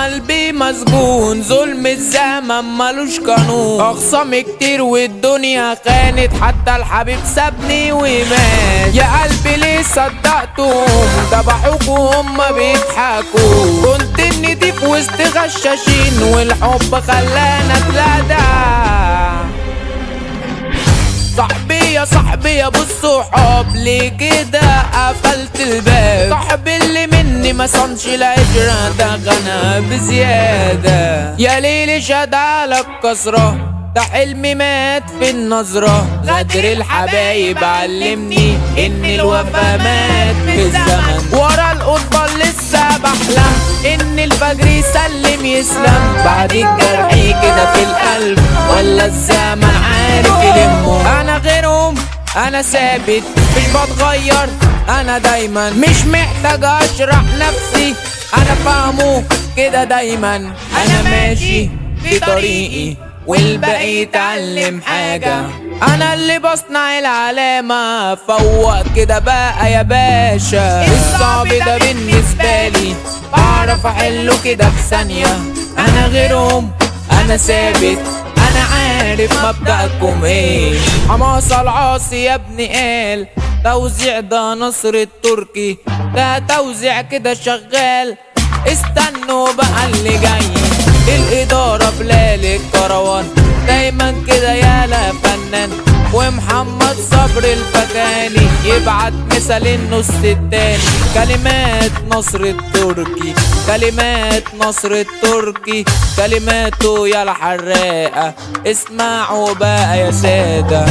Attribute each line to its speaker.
Speaker 1: قلبي مسجون، ظلم الزمن ملوش قانون، اخصام كتير والدنيا خانت، حتى الحبيب سابني ومات. يا قلبي ليه صدقتهم؟ ذبحوكوا هما بيضحكوا، كنت النضيف وسط غشاشين، والحب خلانا اتلدع. صاحبي يا صاحبي يا ابو الصحاب، ليه كده قفلت الباب؟ صاحبي اللي مني ما صنش العشرة، ده غنى بزيادة. يا ليلي شاد على الكسرة، ده حلمي مات في النظرة. غدر الحبايب علمني ان الوفا مات في الزمن، ورا القضبة لسه بحلم ان الفجر يسلم يسلم. بعد الجرح كده في القلب، ولا الزمن عارف يلمه؟ انا غيرهم انا ثابت مش بتغير، انا دايما مش محتاج اشرح نفسي، انا فاهمه كده دايما. انا ماشي في طريقي والباقي يتعلم حاجة، انا اللي بصنع العلامة. فوق كده بقى يا باشا، الصعب ده بالنسبة لي بعرف احله كده في ثانية. انا غيرهم انا ثابت، انا عارف مبدأكم ايه. حماصة العاصي يا ابني قال توزيع ده نصر التركي، ده توزيع كده شغال. استنوا بقى اللي جاي، الإدارة بلال الكروان دايما كده يالا فنان. ومحمد صبر الفكاني يبعت مثال النص التاني. كلمات نصر التركي، كلمات نصر التركي، كلماته يا الحراقة. اسمعوا بقى يا سادة.